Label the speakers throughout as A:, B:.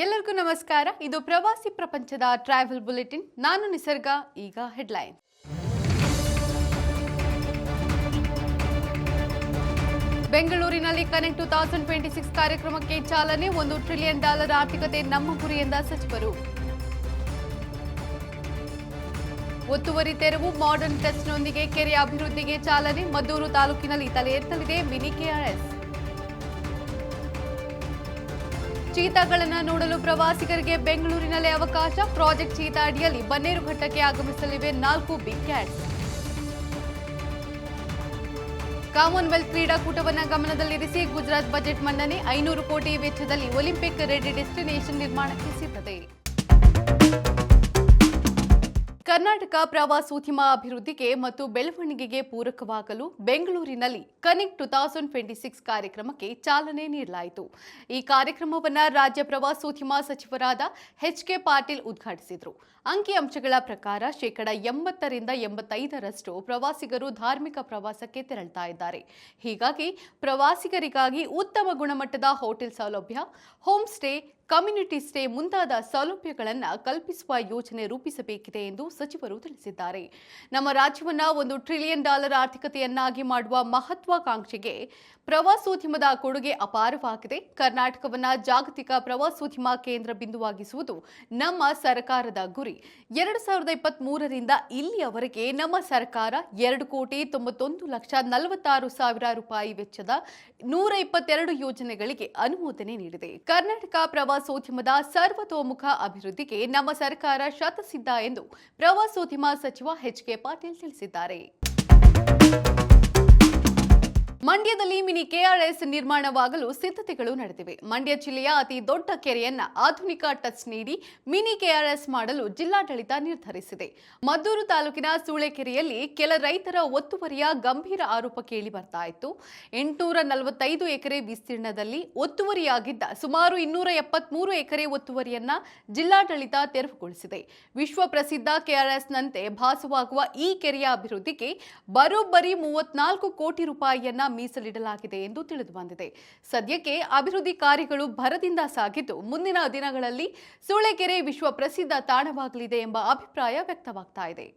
A: ಎಲ್ಲರಿಗೂ ನಮಸ್ಕಾರ. ಇದು ಪ್ರವಾಸಿ ಪ್ರಪಂಚದ ಟ್ರಾವೆಲ್ ಬುಲೆಟಿನ್. ನಾನು ನಿಸರ್ಗ. ಈಗ ಹೆಡ್ಲೈನ್. ಬೆಂಗಳೂರಿನಲ್ಲಿ ಕನೆಕ್ಟ್ 2026 ಕಾರ್ಯಕ್ರಮಕ್ಕೆ ಚಾಲನೆ. $1 ಟ್ರಿಲಿಯನ್ ಆರ್ಥಿಕತೆ ನಮ್ಮ ಗುರಿ ಎಂದ ಸಚಿವರು. ಒತ್ತುವರಿ ತೆರವು, ಮಾಡರ್ನ್ ಟೆಸ್ಟ್ನೊಂದಿಗೆ ಕೆರೆ ಅಭಿವೃದ್ಧಿಗೆ ಚಾಲನೆ. ಮದ್ದೂರು ತಾಲೂಕಿನಲ್ಲಿ ತಲೆ ಎತ್ತಲಿದೆ ಮಿನಿ ಕೆಆರ್ಎಸ್. ಚೀತಾಗಳನ್ನು ನೋಡಲು ಪ್ರವಾಸಿಗರಿಗೆ ಬೆಂಗಳೂರಿನಲ್ಲೇ ಅವಕಾಶ. ಪ್ರಾಜೆಕ್ಟ್ ಚೀತಾ ಅಡಿಯಲ್ಲಿ ಬನ್ನೇರುಘಟ್ಟಕ್ಕೆ ಆಗಮಿಸಲಿವೆ 4 ಬಿಗ್ ಕ್ಯಾಟ್ಸ್. ಕಾಮನ್ವೆಲ್ತ್ ಕ್ರೀಡಾಕೂಟವನ್ನು ಗಮನದಲ್ಲಿರಿಸಿ ಗುಜರಾತ್ ಬಜೆಟ್ ಮಂಡನೆ. 500 ಕೋಟಿ ವೆಚ್ಚದಲ್ಲಿ ಒಲಿಂಪಿಕ್ ರೆಡಿ ಡೆಸ್ಟಿನೇಷನ್ ನಿರ್ಮಾಣಕ್ಕೆ ಸಿದ್ಧತೆ. ಕರ್ನಾಟಕ ಪ್ರವಾಸೋದ್ಯಮ ಅಭಿವೃದ್ಧಿಗೆ ಮತ್ತು ಬೆಳವಣಿಗೆಗೆ ಪೂರಕವಾಗಲು ಬೆಂಗಳೂರಿನಲ್ಲಿ ಕನೆಕ್ಟ್ 2026 ಕಾರ್ಯಕ್ರಮಕ್ಕೆ ಚಾಲನೆ ನೀಡಲಾಯಿತು. ಈ ಕಾರ್ಯಕ್ರಮವನ್ನು ರಾಜ್ಯ ಪ್ರವಾಸೋದ್ಯಮ ಸಚಿವರಾದ ಎಚ್.ಕೆ. ಪಾಟೀಲ್ ಉದ್ಘಾಟಿಸಿದರು. ಅಂಕಿಅಂಶಗಳ ಪ್ರಕಾರ 80% 85% ಪ್ರವಾಸಿಗರು ಧಾರ್ಮಿಕ ಪ್ರವಾಸಕ್ಕೆ ತೆರಳುತ್ತಾ ಇದ್ದಾರೆ. ಹೀಗಾಗಿ ಪ್ರವಾಸಿಗರಿಗಾಗಿ ಉತ್ತಮ ಗುಣಮಟ್ಟದ ಹೋಟೆಲ್ ಸೌಲಭ್ಯ, ಹೋಮ್ ಸ್ಟೇ, ಕಮ್ಯುನಿಟಿ ಸ್ಟೇ ಮುಂತಾದ ಸೌಲಭ್ಯಗಳನ್ನು ಕಲ್ಪಿಸುವ ಯೋಜನೆ ರೂಪಿಸಬೇಕಿದೆ ಎಂದು ಸಚಿವರು ತಿಳಿಸಿದ್ದಾರೆ. ನಮ್ಮ ರಾಜ್ಯವನ್ನು $1 ಟ್ರಿಲಿಯನ್ ಆರ್ಥಿಕತೆಯನ್ನಾಗಿ ಮಾಡುವ ಮಹತ್ವಾಕಾಂಕ್ಷೆಗೆ ಪ್ರವಾಸೋದ್ಯಮದ ಕೊಡುಗೆ ಅಪಾರವಾಗಿದೆ. ಕರ್ನಾಟಕವನ್ನು ಜಾಗತಿಕ ಪ್ರವಾಸೋದ್ಯಮ ಕೇಂದ್ರ ಬಿಂದುವಾಗಿಸುವುದು ನಮ್ಮ ಸರ್ಕಾರದ ಗುರಿ. 2023ರಿಂದ ಇಲ್ಲಿಯವರೆಗೆ ನಮ್ಮ ಸರ್ಕಾರ $2,91,46,000 ರೂಪಾಯಿ ವೆಚ್ಚದ 122 ಯೋಜನೆಗಳಿಗೆ ಅನುಮೋದನೆ ನೀಡಿದೆ. ಕರ್ನಾಟಕ ಪ್ರವಾಸೋದ್ಯಮದ ಸರ್ವತೋಮುಖ ಅಭಿವೃದ್ಧಿಗೆ ನಮ್ಮ ಸರ್ಕಾರ ಶತಸಿದ್ಧ ಎಂದು ಪ್ರವಾಸೋದ್ಯಮ ಸಚಿವ ಎಚ್.ಕೆ. ಪಾಟೀಲ್ ತಿಳಿಸಿದ್ದಾರೆ. ಮಂಡ್ಯದಲ್ಲಿ ಮಿನಿ ಕೆಆರ್ಎಸ್ ನಿರ್ಮಾಣವಾಗಲು ಸಿದ್ಧತೆಗಳು ನಡೆದಿವೆ. ಮಂಡ್ಯ ಜಿಲ್ಲೆಯ ಅತಿ ದೊಡ್ಡ ಕೆರೆಯನ್ನ ಆಧುನಿಕ ಟಚ್ ನೀಡಿ ಮಿನಿ ಕೆಆರ್ಎಸ್ ಮಾಡಲು ಜಿಲ್ಲಾಡಳಿತ ನಿರ್ಧರಿಸಿದೆ. ಮದ್ದೂರು ತಾಲೂಕಿನ ಸೂಳೆಕೆರೆಯಲ್ಲಿ ಕೆಲ ರೈತರ ಒತ್ತುವರಿಯ ಗಂಭೀರ ಆರೋಪ ಕೇಳಿ ಬರ್ತಾ ಇತ್ತು. 845 ಎಕರೆ ವಿಸ್ತೀರ್ಣದಲ್ಲಿ ಒತ್ತುವರಿಯಾಗಿದ್ದ ಸುಮಾರು 273 ಎಕರೆ ಒತ್ತುವರಿಯನ್ನ ಜಿಲ್ಲಾಡಳಿತ ತೆರವುಗೊಳಿಸಿದೆ. ವಿಶ್ವ ಪ್ರಸಿದ್ಧ ಕೆಆರ್ಎಸ್ನಂತೆ ಭಾಸವಾಗುವ ಈ ಕೆರೆಯ ಅಭಿವೃದ್ಧಿಗೆ ಬರೋಬ್ಬರಿ 34 ಕೋಟಿ ರೂಪಾಯಿಯನ್ನ ಮೀಸಲಿಡಲಾಗಿದೆ ಎಂದು ತಿಳಿದು ಬಂದಿದೆ. ಸದ್ಯಕ್ಕೆ ಅಭಿವೃದ್ಧಿ ಕಾರ್ಯಗಳು ಭರದಿಂದ ಸಾಗಿದ್ದು, ಮುಂದಿನ ದಿನಗಳಲ್ಲಿ ಸೂಳೆಕೆರೆ ವಿಶ್ವ ಪ್ರಸಿದ್ಧ ತಾಣವಾಗಲಿದೆ ಎಂಬ ಅಭಿಪ್ರಾಯ ವ್ಯಕ್ತವಾಗ್ತಾ ಇದೆ.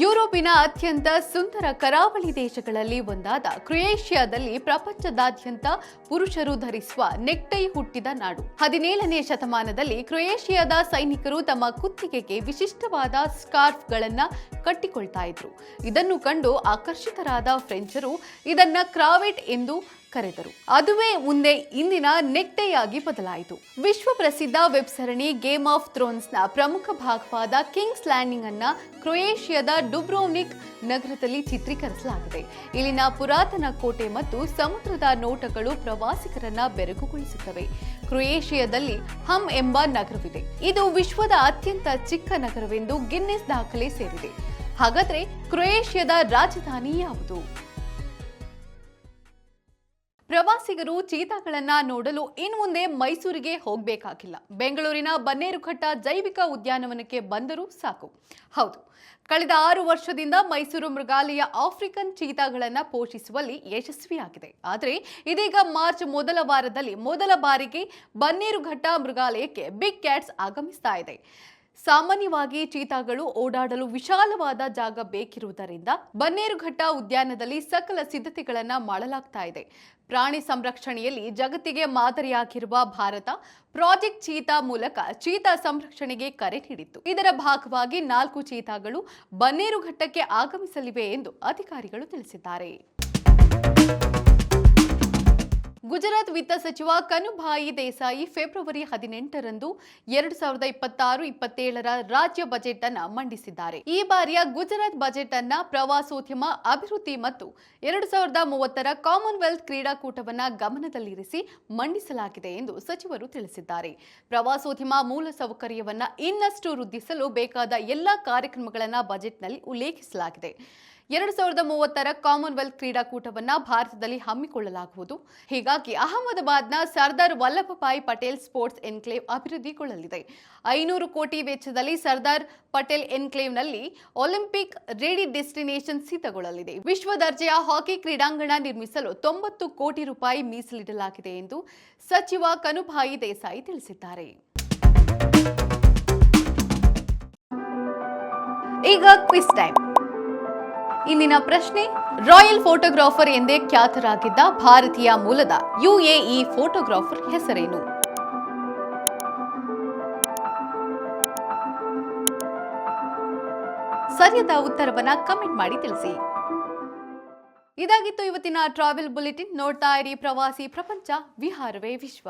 A: ಯುರೋಪಿನ ಅತ್ಯಂತ ಸುಂದರ ಕರಾವಳಿ ದೇಶಗಳಲ್ಲಿ ಒಂದಾದ ಕ್ರೊಯೇಷಿಯಾದಲ್ಲಿ ಪ್ರಪಂಚದಾದ್ಯಂತ ಪುರುಷರು ಧರಿಸುವ ನೆಕ್ಟೈ ಹುಟ್ಟಿದ ನಾಡು. 17ನೇ ಶತಮಾನದಲ್ಲಿ ಕ್ರೊಯೇಷಿಯಾದ ಸೈನಿಕರು ತಮ್ಮ ಕುತ್ತಿಗೆಗೆ ವಿಶಿಷ್ಟವಾದ ಸ್ಕಾರ್ಫ್ಗಳನ್ನು ಕಟ್ಟಿಕೊಳ್ತಾ ಇದ್ರು. ಇದನ್ನು ಕಂಡು ಆಕರ್ಷಿತರಾದ ಫ್ರೆಂಚರು ಇದನ್ನ ಕ್ರಾವೆಟ್ ಎಂದು ಕರೆದರು. ಅದುವೇ ಮುಂದೆ ಇಂದಿನ ನೆಕ್ಟೈ ಆಗಿ ಬದಲಾಯಿತು. ವಿಶ್ವ ಪ್ರಸಿದ್ಧ ವೆಬ್ ಸರಣಿ ಗೇಮ್ ಆಫ್ ಥ್ರೋನ್ಸ್ನ ಪ್ರಮುಖ ಭಾಗವಾದ ಕಿಂಗ್ಸ್ ಲ್ಯಾಂಡಿಂಗ್ ಅನ್ನ ಕ್ರೊಯೇಷಿಯಾದ ಡುಬ್ರೋವ್ನಿಕ್ ನಗರದಲ್ಲಿ ಚಿತ್ರೀಕರಿಸಲಾಗಿದೆ. ಇಲ್ಲಿನ ಪುರಾತನ ಕೋಟೆ ಮತ್ತು ಸಮುದ್ರದ ನೋಟಗಳು ಪ್ರವಾಸಿಗರನ್ನ ಬೆರಗುಗೊಳಿಸುತ್ತವೆ. ಕ್ರೊಯೇಷಿಯಾದಲ್ಲಿ ಹಮ್ ಎಂಬ ನಗರವಿದೆ. ಇದು ವಿಶ್ವದ ಅತ್ಯಂತ ಚಿಕ್ಕ ನಗರವೆಂದು ಗಿನ್ನೆಸ್ ದಾಖಲೆ ಸೇರಿದೆ. ಹಾಗಾದ್ರೆ ಕ್ರೊಯೇಷಿಯಾದ ರಾಜಧಾನಿ ಯಾವುದು? ಪ್ರವಾಸಿಗರು ಚೀತಾಗಳನ್ನ ನೋಡಲು ಇನ್ಮುಂದೆ ಮೈಸೂರಿಗೆ ಹೋಗಬೇಕಾಗಿಲ್ಲ. ಬೆಂಗಳೂರಿನ ಬನ್ನೇರುಘಟ್ಟ ಜೈವಿಕ ಉದ್ಯಾನವನಕ್ಕೆ ಬಂದರೂ ಸಾಕು. ಹೌದು, ಕಳೆದ 6 ವರ್ಷದಿಂದ ಮೈಸೂರು ಮೃಗಾಲಯ ಆಫ್ರಿಕನ್ ಚೀತಾಗಳನ್ನು ಪೋಷಿಸುವಲ್ಲಿ ಯಶಸ್ವಿಯಾಗಿದೆ. ಆದರೆ ಇದೀಗ ಮಾರ್ಚ್ ಮೊದಲ ವಾರದಲ್ಲಿ ಮೊದಲ ಬಾರಿಗೆ ಬನ್ನೇರುಘಟ್ಟ ಮೃಗಾಲಯಕ್ಕೆ ಬಿಗ್ ಕ್ಯಾಟ್ಸ್ ಆಗಮಿಸ್ತಾ ಇದೆ. ಸಾಮಾನ್ಯವಾಗಿ ಚೀತಾಗಳು ಓಡಾಡಲು ವಿಶಾಲವಾದ ಜಾಗ ಬೇಕಿರುವುದರಿಂದ ಬನ್ನೇರುಘಟ್ಟ ಉದ್ಯಾನದಲ್ಲಿ ಸಕಲ ಸಿದ್ಧತೆಗಳನ್ನು ಮಾಡಲಾಗ್ತಾ ಇದೆ. ಪ್ರಾಣಿ ಸಂರಕ್ಷಣೆಯಲ್ಲಿ ಜಗತ್ತಿಗೆ ಮಾದರಿಯಾಗಿರುವ ಭಾರತ ಪ್ರಾಜೆಕ್ಟ್ ಚೀತಾ ಮೂಲಕ ಚೀತಾ ಸಂರಕ್ಷಣೆಗೆ ಕರೆ ನೀಡಿತ್ತು. ಇದರ ಭಾಗವಾಗಿ 4 ಚೀತಾಗಳು ಬನ್ನೇರುಘಟ್ಟಕ್ಕೆ ಆಗಮಿಸಲಿವೆ ಎಂದು ಅಧಿಕಾರಿಗಳು ತಿಳಿಸಿದ್ದಾರೆ. ಗುಜರಾತ್ ವಿತ್ತ ಸಚಿವ ಕನುಭಾಯಿ ದೇಸಾಯಿ ಫೆಬ್ರವರಿ 18ರಂದು 2026-27ರ ರಾಜ್ಯ ಬಜೆಟ್ ಅನ್ನು ಮಂಡಿಸಿದ್ದಾರೆ. ಈ ಬಾರಿಯ ಗುಜರಾತ್ ಬಜೆಟ್ ಅನ್ನು ಪ್ರವಾಸೋದ್ಯಮ ಅಭಿವೃದ್ಧಿ ಮತ್ತು 2030ರ ಕಾಮನ್ವೆಲ್ತ್ ಕ್ರೀಡಾಕೂಟವನ್ನು ಗಮನದಲ್ಲಿರಿಸಿ ಮಂಡಿಸಲಾಗಿದೆ ಎಂದು ಸಚಿವರು ತಿಳಿಸಿದ್ದಾರೆ. ಪ್ರವಾಸೋದ್ಯಮ ಮೂಲಸೌಕರ್ಯವನ್ನು ಇನ್ನಷ್ಟು ವೃದ್ಧಿಸಲು ಬೇಕಾದ ಎಲ್ಲಾ ಕಾರ್ಯಕ್ರಮಗಳನ್ನು ಬಜೆಟ್ನಲ್ಲಿ ಉಲ್ಲೇಖಿಸಲಾಗಿದೆ. 2030ರ ಕಾಮನ್ವೆಲ್ತ್ ಕ್ರೀಡಾಕೂಟವನ್ನು ಭಾರತದಲ್ಲಿ ಹಮ್ಮಿಕೊಳ್ಳಲಾಗುವುದು. ಹೀಗಾಗಿ ಅಹಮದಾಬಾದ್ನ ಸರ್ದಾರ್ ವಲ್ಲಭಭಾಯಿ ಪಟೇಲ್ ಸ್ಪೋರ್ಟ್ಸ್ ಎನ್ಕ್ಲೇವ್ ಅಭಿವೃದ್ಧಿಗೊಳ್ಳಲಿದೆ. 500 ಕೋಟಿ ವೆಚ್ಚದಲ್ಲಿ ಸರ್ದಾರ್ ಪಟೇಲ್ ಎನ್ಕ್ಲೇವ್ನಲ್ಲಿ ಒಲಿಂಪಿಕ್ ರೆಡಿ ಡೆಸ್ಟಿನೇಷನ್ ಸಿದ್ಧಗೊಳ್ಳಲಿದೆ. ವಿಶ್ವ ದರ್ಜೆಯ ಹಾಕಿ ಕ್ರೀಡಾಂಗಣ ನಿರ್ಮಿಸಲು 90 ಕೋಟಿ ರೂಪಾಯಿ ಮೀಸಲಿಡಲಾಗಿದೆ ಎಂದು ಸಚಿವ ಕನುಭಾಯಿ ದೇಸಾಯಿ ತಿಳಿಸಿದ್ದಾರೆ. ಈಗ ಕ್ವಿಜ್ ಟೈಮ್. ಇಂದಿನ ಪ್ರಶ್ನೆ, ರಾಯಲ್ ಫೋಟೋಗ್ರಾಫರ್ ಎಂದೇ ಖ್ಯಾತರಾಗಿದ್ದ ಭಾರತೀಯ ಮೂಲದ UAE ಫೋಟೋಗ್ರಾಫರ್ ಹೆಸರೇನು? ಸರಿಯಾದ ಉತ್ತರವನ್ನ ಕಮೆಂಟ್ ಮಾಡಿ ತಿಳಿಸಿ. ಇದಾಗಿತ್ತು ಇವತ್ತಿನ ಟ್ರಾವೆಲ್ ಬುಲೆಟಿನ್. ನೋಡ್ತಾ ಇರಿ ಪ್ರವಾಸಿ ಪ್ರಪಂಚ, ವಿಹಾರವೇ ವಿಶ್ವ.